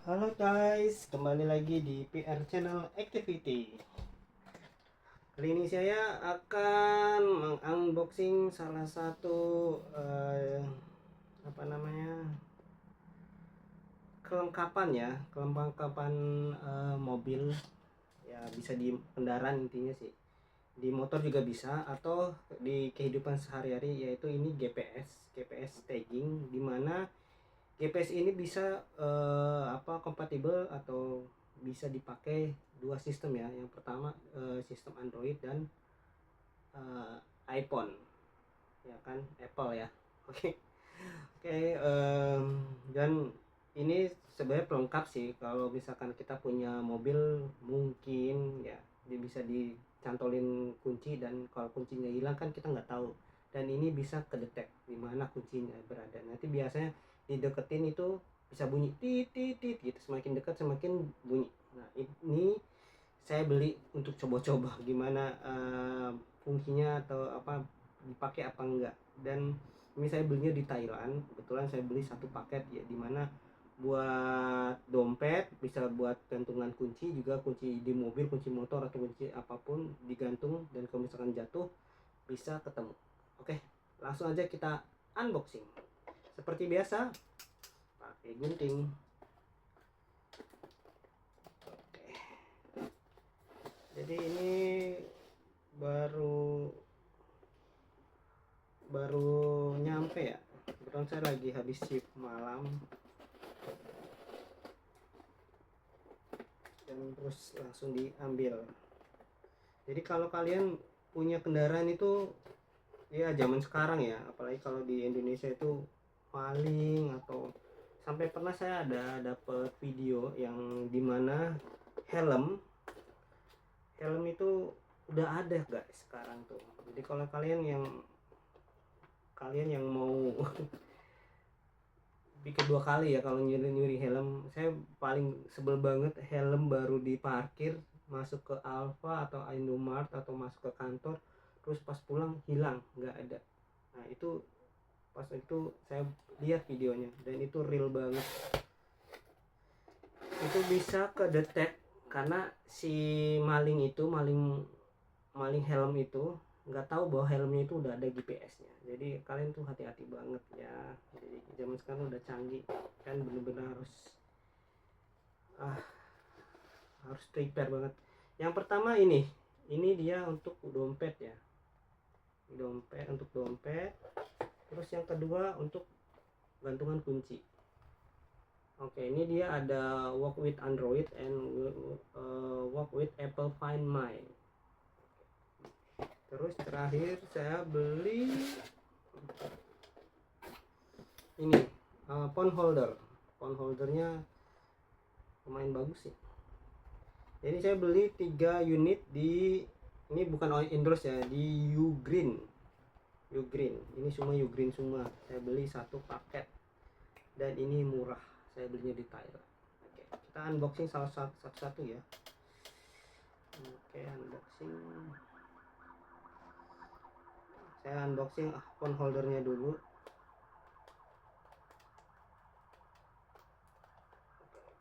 Halo guys, kembali lagi di PR Channel Activity. Kali ini saya akan mengunboxing salah satu apa namanya kelengkapan ya, kelengkapan mobil ya, bisa di kendaraan intinya sih. Di motor juga bisa atau di kehidupan sehari-hari, yaitu ini GPS tagging, dimana GPS ini bisa kompatibel atau bisa dipakai dua sistem ya. Yang pertama sistem Android dan eh, iPhone, ya kan, Apple ya. Oke. Oke, dan ini sebenarnya pelengkap sih. Kalau misalkan kita punya mobil, mungkin ya dia bisa dicantolin kunci, dan kalau kuncinya hilang kan kita nggak tahu. Dan ini bisa kedetek di mana kuncinya berada. Nanti biasanya dideketin itu bisa bunyi tit tit tit gitu. Semakin dekat semakin bunyi. Nah, ini saya beli untuk coba-coba gimana fungsinya atau apa, dipakai apa enggak. Dan ini saya belinya di Thailand. Kebetulan saya beli satu paket ya, dimana buat dompet, bisa buat gantungan kunci juga, kunci di mobil, kunci motor atau kunci apapun digantung, dan kalau misalkan jatuh bisa ketemu. Oke, langsung aja kita unboxing. Seperti biasa, pakai gunting. Oke, jadi ini baru baru nyampe ya. Kebetulan saya lagi habis shift malam, dan terus langsung diambil. Jadi kalau kalian punya kendaraan itu ya, zaman sekarang ya, apalagi kalau di Indonesia itu maling, atau sampai pernah saya ada dapet video yang dimana helm helm itu udah ada guys sekarang tuh. Jadi kalau kalian yang mau kedua kali ya, kalau nyuri nyuri helm, saya paling sebel banget helm baru diparkir, masuk ke Alfa atau Indomart atau masuk ke kantor, terus pas pulang hilang, nggak ada. Nah itu, pas itu saya lihat videonya dan itu real banget. Itu bisa kedetek karena si maling maling helm itu nggak tahu bahwa helmnya itu udah ada GPS-nya. Jadi kalian tuh hati-hati banget ya. Jadi zaman sekarang udah canggih, kan bener-bener ah harus prepare banget. Yang pertama ini dia untuk dompet ya, untuk dompet. Terus yang kedua untuk gantungan kunci. Oke, ini dia ada work with Android and work with Apple Find My. Terus terakhir saya beli ini phone holdernya lumayan bagus sih. Jadi saya beli 3 unit di, ini bukan endorse ya, di Ugreen. Ini semua Ugreen semua. Saya beli satu paket dan ini murah. Saya belinya di Thailand. Oke, kita unboxing salah satu ya. Oke, unboxing. Saya unboxing phone holdernya dulu.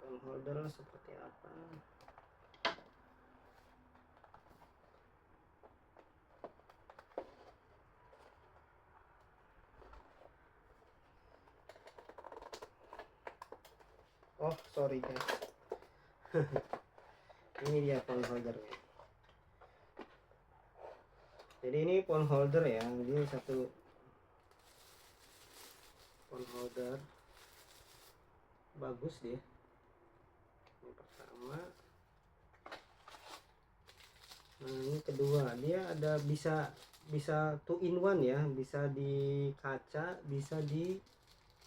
Phone holder seperti apa? Oh, sorry guys. Ini dia phone holdernya. Jadi ini phone holder ya. Ini satu phone holder bagus dia. Yang pertama. Nah, ini kedua, dia ada bisa bisa two in one ya, bisa di kaca, bisa di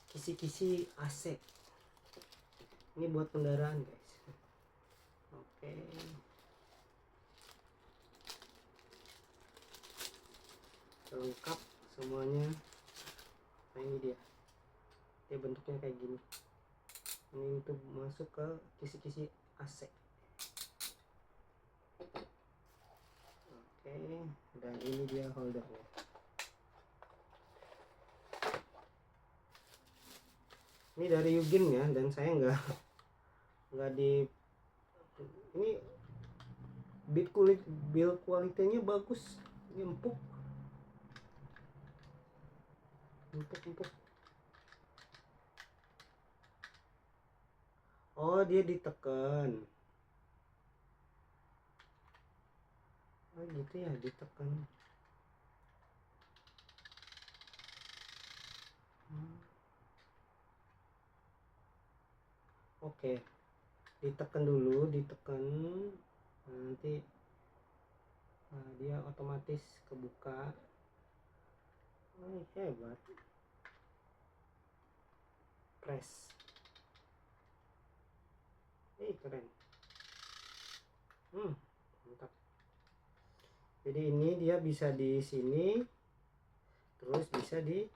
kisi-kisi AC. Ini buat kendaraan guys. Oke, lengkap semuanya. Nah ini dia bentuknya kayak gini. Ini untuk masuk ke kisi-kisi AC. Oke, dan ini dia holdernya. Ini dari Ugin ya, dan saya nggak di ini build kualitasnya bagus, ini empuk. Oh, dia ditekan. Oh gitu ya, ditekan. Oke, ditekan dulu, ditekan. Nanti dia otomatis kebuka. Oh, hebat. Press. Keren. Mantap. Jadi ini dia bisa di sini, terus bisa di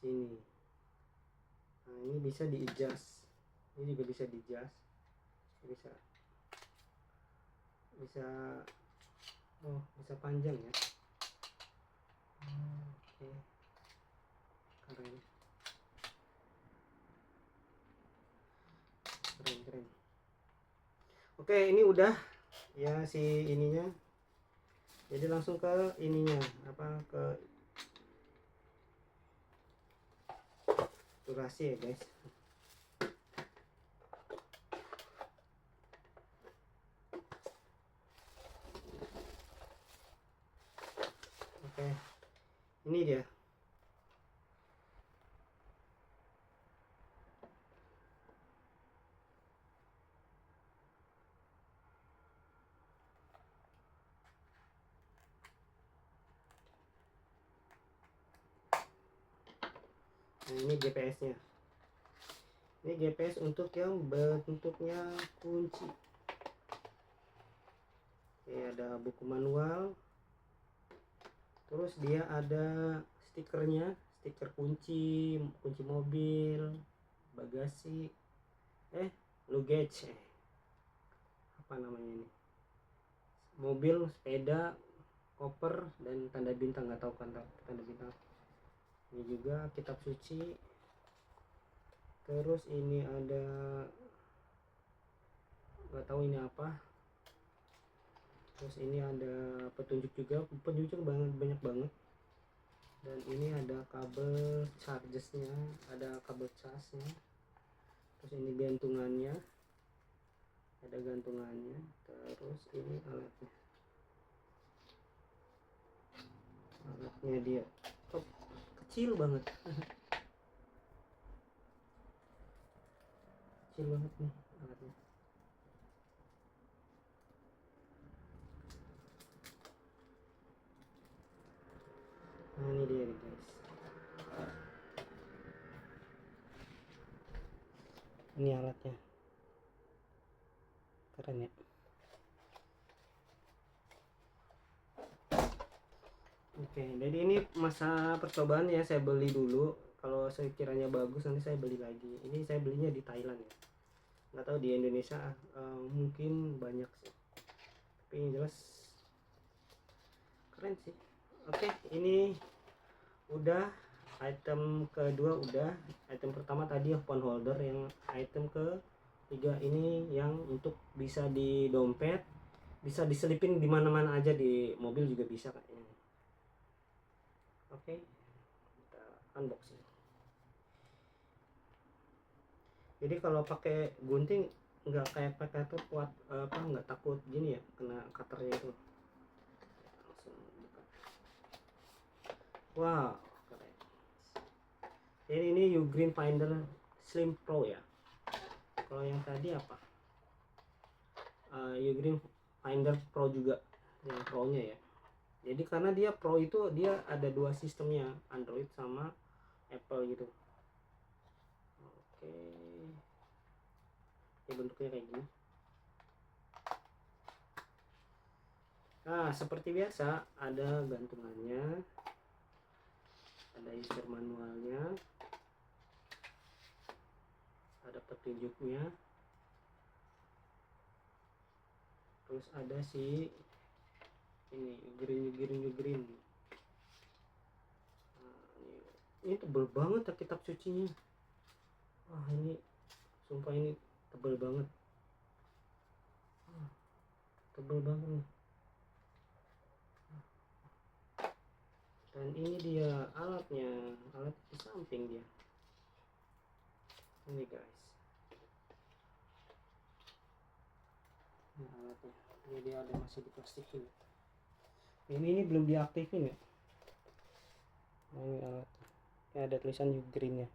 sini. Nah, ini bisa di adjust. Ini juga bisa di adjust. Bisa bisa panjang ya. Oke. Keren. Oke, ini udah ya si ininya. Jadi langsung ke ininya, ke durasi ya guys. Oke, ini dia. Nah, ini GPS-nya. Ini GPS untuk yang bentuknya kunci. Oke, ada buku manual. Terus dia ada stikernya, stiker kunci mobil, bagasi, luggage, apa namanya ini? Mobil, sepeda, koper, dan tanda bintang, nggak tahu kan tanda bintang. Ini juga kitab suci. Terus ini ada, nggak tahu ini apa. Terus ini ada petunjuk juga, banyak banget. Dan ini ada kabel chargesnya, ada kabel casnya. Terus ini gantungannya, ada gantungannya. Terus ini alatnya dia kecil banget. Kecil banget nih alatnya. Nah, ini dia nih guys. Ini alatnya. Keren ya. Oke, jadi ini masa percobaan ya, saya beli dulu. Kalau sekiranya bagus nanti saya beli lagi. Ini saya belinya di Thailand ya. Nggak tahu di Indonesia mungkin banyak sih. Tapi yang jelas keren sih. Oke, ini udah item kedua udah. Item pertama tadi phone holder, yang item ketiga ini yang untuk bisa di dompet, bisa diselipin di mana-mana aja, di mobil juga bisa kayaknya. Oke, kita unboxing. Jadi kalau pakai gunting nggak kayak pakai tuh kuat, nggak takut gini ya kena cutternya itu. Langsung buka. Wow, keren. Jadi ini Ugreen Finder Slim Pro ya. Kalau yang tadi apa? Ugreen Finder Pro juga, yang Pro nya ya. Jadi karena dia Pro itu dia ada dua sistemnya, Android sama Apple gitu. Oke, ini bentuknya kayak gini. Nah, seperti biasa ada gantungannya, ada user manualnya, ada petunjuknya, terus ada si ini green. Nah, ini tebel banget ya kitab sucinya. Wah, ini sumpah ini tebel banget. tebel banget nih. Dan ini dia alatnya, alat di samping dia ini guys. Nah, alatnya ini dia ada masih diplastikin. Ini belum diaktifin ya. Nah, ini alatnya. Ini ada tulisan Ugreen ya.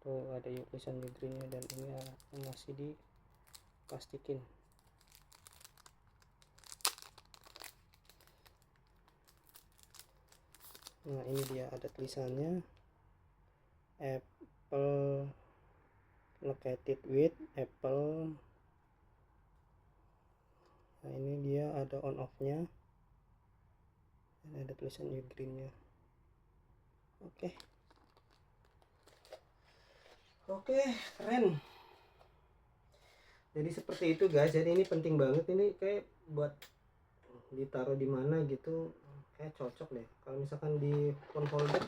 Tuh ada tulisan Ugreen-nya, dan ini alatnya masih diplastikin. Nah ini dia ada tulisannya Apple located with Apple. Nah ini dia ada on off nya, dan ada tulisan Ugreen nya. Oke, keren. Jadi seperti itu guys. Jadi ini penting banget, ini kayak buat ditaruh di mana gitu, kayak cocok deh kalau misalkan di phone holder.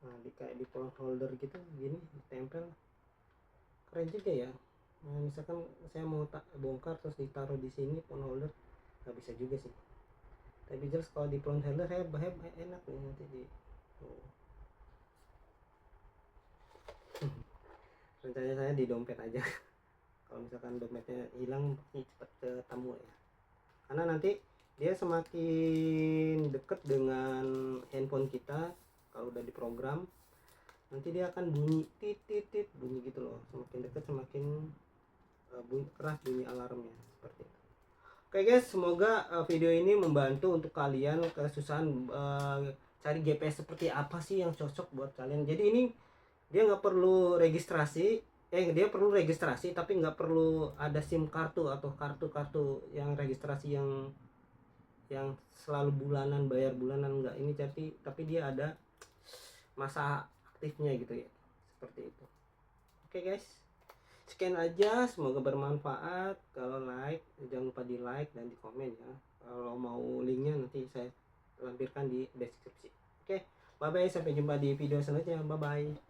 Nah kayak di phone holder gitu gini ditempel, keren juga ya. Nah, misalkan saya mau bongkar terus ditaruh di sini phone holder, nggak bisa juga sih. Tapi jelas kalau di phone holder enak nih nanti di rencananya saya di dompet aja. Kalau misalkan dompetnya hilang cepat ketemu ya, karena nanti dia semakin deket dengan handphone kita kalau udah diprogram, nanti dia akan bunyi tit bunyi gitu loh. Semakin deket semakin bunyi keras, bunyi alarmnya seperti itu. Oke guys, semoga video ini membantu untuk kalian kesusahan cari GPS seperti apa sih yang cocok buat kalian. Jadi ini dia nggak perlu registrasi, dia perlu registrasi tapi nggak perlu ada SIM kartu atau kartu yang registrasi yang selalu bulanan, bayar bulanan, enggak. Ini tapi dia ada masa aktifnya gitu ya, seperti itu. Oke guys, sekian aja, semoga bermanfaat. Kalau like jangan lupa di like dan di komen ya. Kalau mau linknya nanti saya lampirkan di deskripsi. Oke, bye bye, sampai jumpa di video selanjutnya. Bye bye.